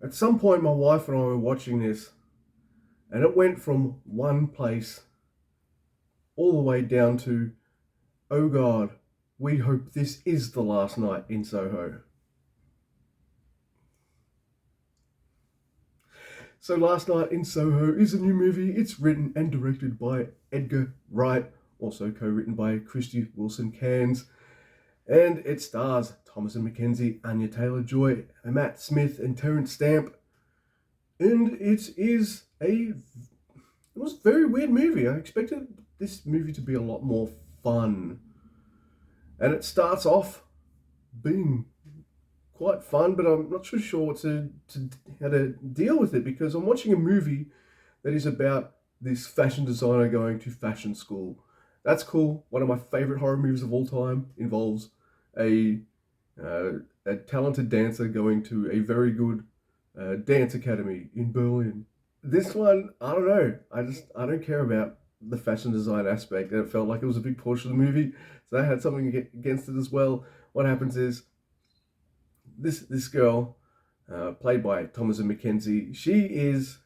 At some point, my wife and I were watching this, and it went from one place all the way down to, oh God, we hope this is the last night in Soho. So, Last Night in Soho is a new movie. It's written and directed by Edgar Wright, also co-written by Christy Wilson Cairns, and it stars Thomasin McKenzie, Anya Taylor-Joy, Matt Smith, and Terence Stamp. And it was a very weird movie. I expected this movie to be a lot more fun, and it starts off being quite fun, but I'm not too sure how to deal with it, because I'm watching a movie that is about this fashion designer going to fashion school. That's cool. One of my favorite horror movies of all time involves a a talented dancer going to a very good dance academy in Berlin. This one, I don't know. I don't care about the fashion design aspect, and it felt like it was a big portion of the movie, so I had something against it as well. What happens is this girl, played by Thomasin McKenzie, she's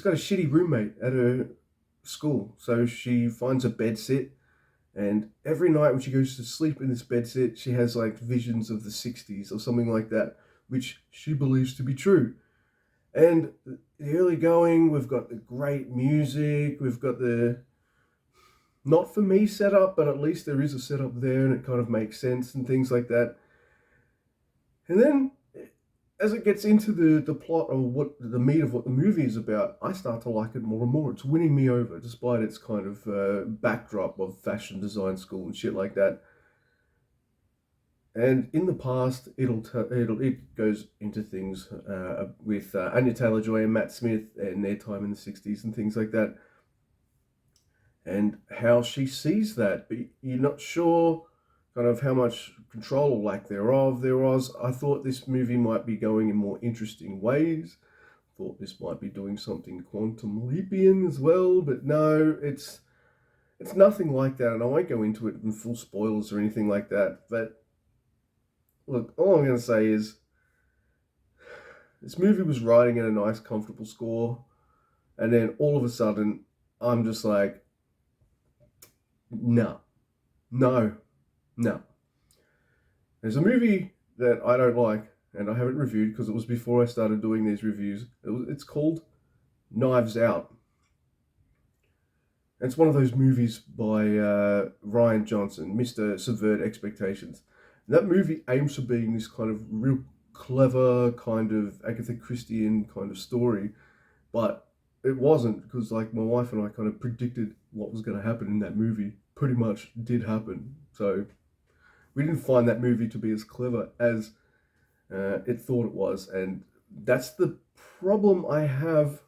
got a shitty roommate at her school, so she finds a bed sit, and every night when she goes to sleep in this bed sit, she has like visions of the 60s or something like that, which she believes to be true. And the early going, we've got the great music, we've got the not for me setup, but at least there is a setup there and it kind of makes sense and things like that. And then as it gets into the plot or what the meat of what the movie is about, I start to like it more and more. It's winning me over, despite its kind of backdrop of fashion design school and shit like that. And in the past, it goes into things with Anya Taylor-Joy and Matt Smith and their time in the 60s and things like that, and how she sees that, but you're not sure kind of how much control or lack thereof there was. I thought this movie might be going in more interesting ways. Thought this might be doing something quantum leapian as well, but no, it's nothing like that, and I won't go into it in full spoilers or anything like that. But look, all I'm going to say is this movie was riding at a nice, comfortable score, and then all of a sudden, I'm just like, no, no, no. There's a movie that I don't like, and I haven't reviewed because it was before I started doing these reviews. It's called Knives Out. It's one of those movies by Rian Johnson, Mr. Subvert Expectations. And that movie aims for being this kind of real clever kind of Agatha Christian kind of story, but it wasn't, because like my wife and I kind of predicted what was going to happen in that movie. Pretty much did happen. So we didn't find that movie to be as clever as it thought it was, and that's the problem I have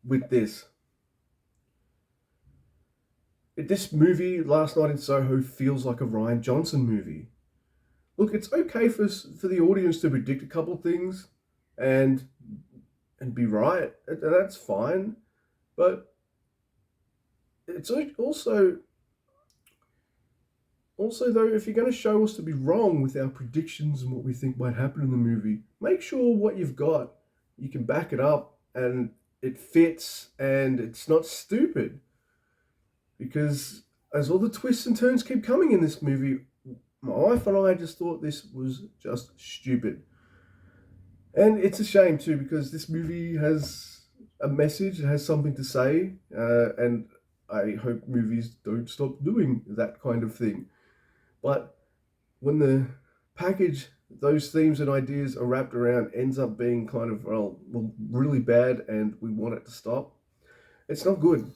with this. This movie, Last Night in Soho, feels like a Rian Johnson movie. Look, it's okay for the audience to predict a couple things and be right. That's fine, but it's also though, if you're going to show us to be wrong with our predictions and what we think might happen in the movie, make sure what you've got, you can back it up and it fits and it's not stupid. Because as all the twists and turns keep coming in this movie, my wife and I just thought this was just stupid. And it's a shame too, because this movie has a message, it has something to say, and I hope movies don't stop doing that kind of thing. But when the package, those themes and ideas are wrapped around, ends up being kind of, well really bad, and we want it to stop, it's not good.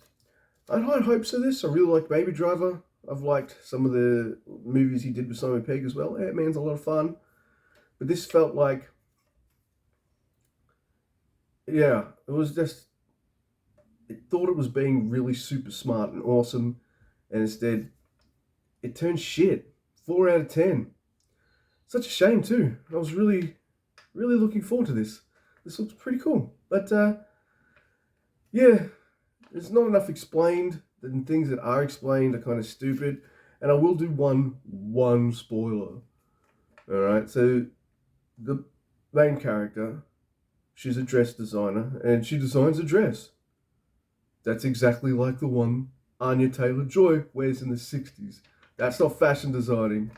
I had hopes of this. I really like Baby Driver. I've liked some of the movies he did with Simon Pegg as well. Ant-Man's a lot of fun. But this felt like, yeah, it was just, it thought it was being really super smart and awesome, and instead, it turned shit. 4 out of 10. Such a shame too. I was really, really looking forward to this. This looks pretty cool. But, yeah, there's not enough explained, and things that are explained are kind of stupid. And I will do one spoiler. Alright, so The main character, she's a dress designer, and she designs a dress that's exactly like the one Anya Taylor-Joy wears in the 60s. That's not fashion designing.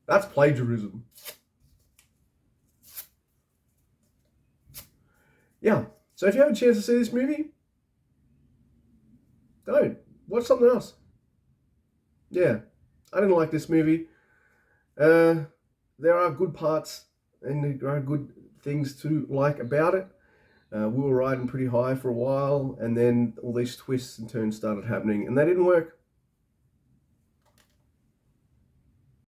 That's plagiarism. Yeah. So if you have a chance to see this movie, don't. Watch something else. Yeah. I didn't like this movie. There are good parts and there are good things to like about it. We were riding pretty high for a while, and then all these twists and turns started happening, and they didn't work.